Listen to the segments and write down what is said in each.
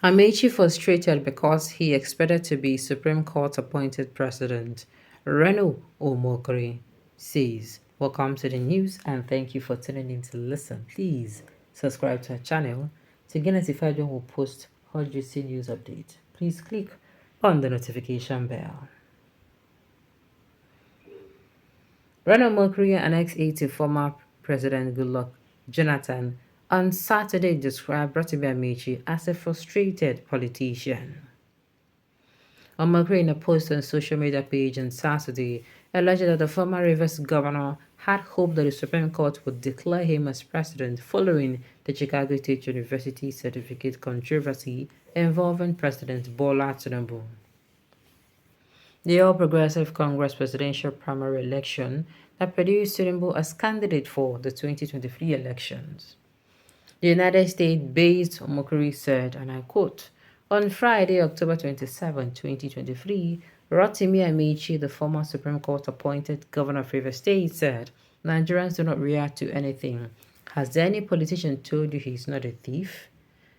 Amechi frustrated because he expected to be Supreme Court appointed president. Reno Omokri says, welcome to the news and thank you for tuning in to listen. Please subscribe to our channel to get notified when we post hot juicy news update. Please click on the notification bell. Reno Omokri annexed aide to former President Goodluck Jonathan on Saturday described Rotimi Amechi as a frustrated politician. Omagri, in a post on social media page on Saturday, alleged that the former Rivers governor had hoped that the Supreme Court would declare him as president following the Chicago State University certificate controversy involving President Bola Tinubu. The All Progressive Congress presidential primary election that produced Tinubu as candidate for the 2023 elections. The United States-based Omokri said, and I quote, on Friday, October 27, 2023, Rotimi Amechi, the former Supreme Court appointed governor of Rivers State, said, Nigerians do not react to anything. Has any politician told you he's not a thief?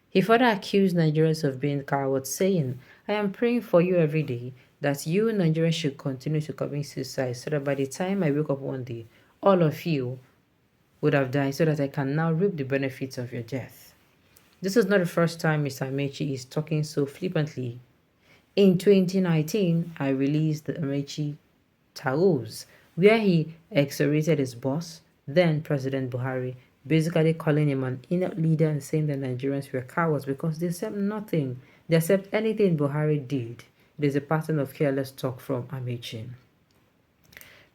He further accused Nigerians of being cowards, saying, I am praying for you every day that you Nigerians should continue to commit suicide so that by the time I wake up one day, all of you would have died so that I can now reap the benefits of your death. This is not the first time Mr. Amechi is talking so flippantly. In 2019, I released the Amechi Taos, where he exonerated his boss, then President Buhari, basically calling him an inept leader and saying that Nigerians were cowards because they accept nothing. They accept anything Buhari did. It is a pattern of careless talk from Amechi.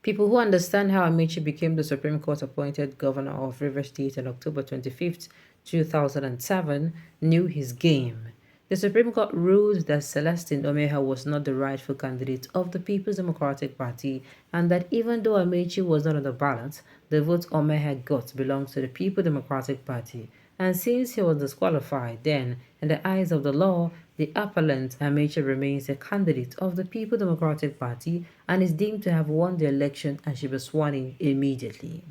People who understand how Amechi became the Supreme Court appointed governor of Rivers State on October 25, 2007, knew his game. The Supreme Court ruled that Celestine Omeha was not the rightful candidate of the People's Democratic Party and that even though Amechi was not on the ballot, the vote Omeha got belonged to the People's Democratic Party. And since he was disqualified, then, in the eyes of the law, the appellant Amechi remains a candidate of the People's Democratic Party and is deemed to have won the election and should be sworn in immediately.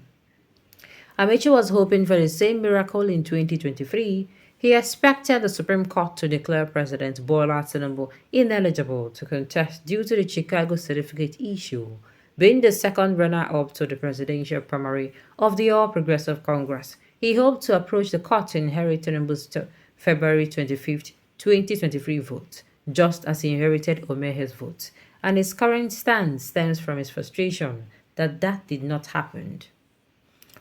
Amechi was hoping for the same miracle in 2023. He expected the Supreme Court to declare President Bola Tinubu ineligible to contest due to the Chicago certificate issue, being the second runner-up to the presidential primary of the All Progressive Congress. He hoped to approach the court to inherit Tinubu's February 25, 2023 vote, just as he inherited Omehe's vote, and his current stance stems from his frustration that did not happen.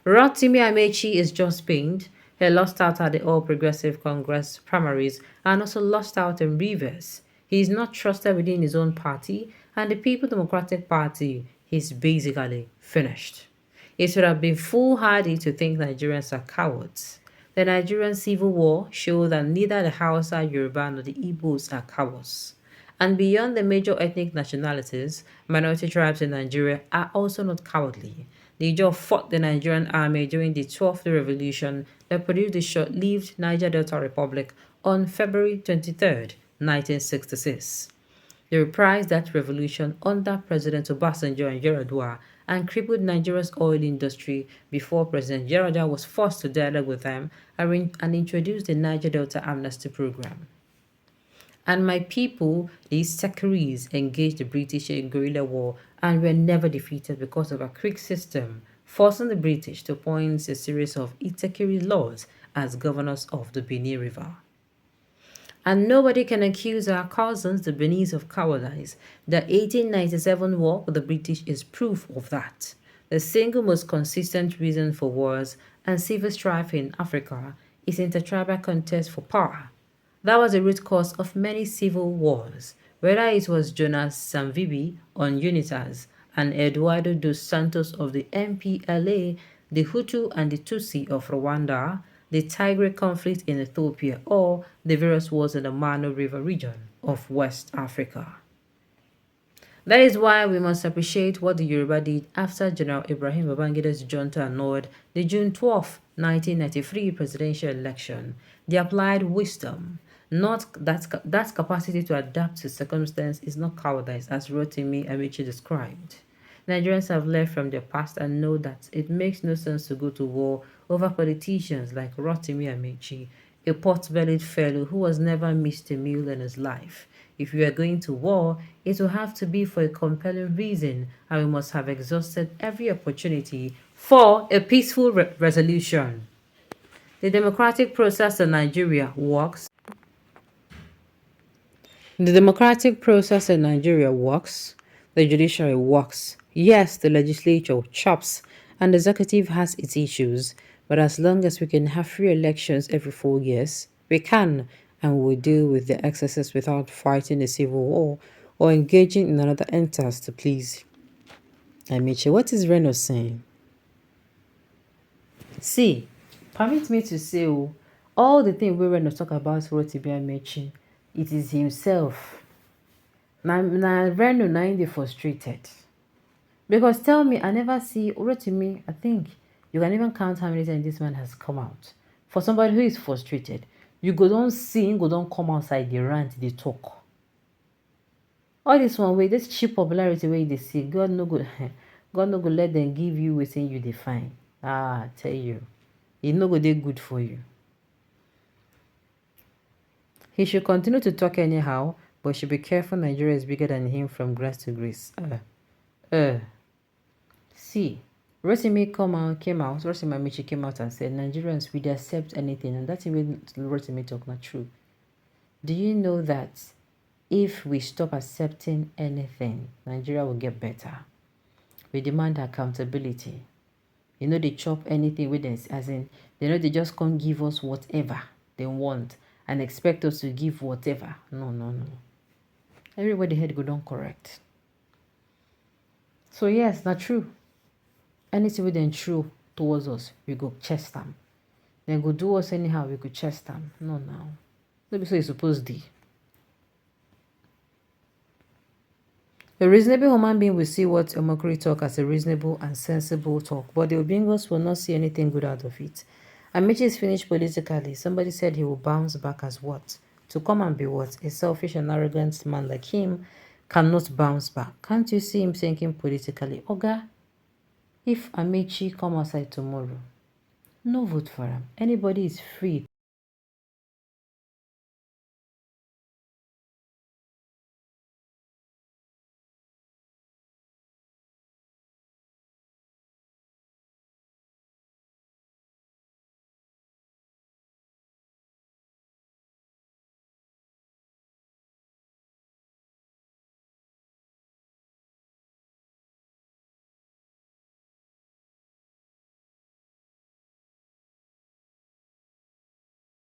Rotimi Amechi is just pained. He lost out at the All Progressive Congress primaries and also lost out in Rivers. He is not trusted within his own party, and the People Democratic Party is basically finished. It would have been foolhardy to think Nigerians are cowards. The Nigerian Civil War showed that neither the Hausa, Yoruba, nor the Igbos are cowards. And beyond the major ethnic nationalities, minority tribes in Nigeria are also not cowardly. The Ijaw fought the Nigerian army during the 12th revolution that produced the short-lived Niger Delta Republic on February 23, 1966. They reprised that revolution under President Obasanjo and Yar'Adua and crippled Nigeria's oil industry before President Yar'Adua was forced to dialogue with them and introduced the Niger Delta Amnesty Program. And my people, the Sekaris, engaged the British in guerrilla war and were never defeated because of a creek system, forcing the British to appoint a series of Itekiri laws as governors of the Benin River. And nobody can accuse our cousins, the Benis, of cowardice. The 1897 war with the British is proof of that. The single most consistent reason for wars and civil strife in Africa is intertribal contest for power. That was the root cause of many civil wars, whether it was Jonas Savimbi on Unitas and Eduardo dos Santos of the MPLA, the Hutu and the Tutsi of Rwanda, the Tigray conflict in Ethiopia, or the various wars in the Mano River region of West Africa. That is why we must appreciate what the Yoruba did after General Ibrahim Babangida's junta annulled the June 12, 1993 presidential election. They applied wisdom. Not that capacity to adapt to circumstance is not cowardice, as Rotimi Amechi described. Nigerians have learned from their past and know that it makes no sense to go to war over politicians like Rotimi Amechi. a pot-bellied fellow who has never missed a meal in his life. If we are going to war, it will have to be for a compelling reason, and we must have exhausted every opportunity for a peaceful resolution. The democratic process in Nigeria works. The democratic process in Nigeria works. The judiciary works. Yes, the legislature chops, and the executive has its issues. But as long as we can have free elections every 4 years, we can, and we will deal with the excesses without fighting a civil war or engaging in another enters to please. Ameachi, what is Reno saying? See, permit me to say, all the thing we Reno talk about Rotimi Ameachi, it is himself. Na Reno na him dey frustrated. Because tell me, I never see Rotimi, I think you can even count how many times this man has come out. For somebody who is frustrated, you go don't see him, go don't come outside, they rant, they talk. All this one way, this cheap popularity way they see, God no go God no go let them give you within you define. I tell you. It no go dey good for you. He should continue to talk anyhow, but should be careful Nigeria is bigger than him from grace to grace. See, Rotimi Amici came out and said Nigerians will accept anything, and that's even Rotimi talk not true. Do you know that if we stop accepting anything, Nigeria will get better? We demand accountability. You know they chop anything with us, as in they know they just can't give us whatever they want and expect us to give whatever. No. Everybody head go down correct. So yes, not true. Anything with them true towards us, we go chest them. Then go do us anyhow, we go chest them. No. Maybe so you're supposed to. A reasonable human being will see what Omokri talk as a reasonable and sensible talk, but the Obingos will not see anything good out of it. Amechi is finished politically. Somebody said he will bounce back as what? To come and be what? A selfish and arrogant man like him cannot bounce back. Can't you see him thinking politically? Oga, if Amechi come outside tomorrow, no vote for him. Anybody is free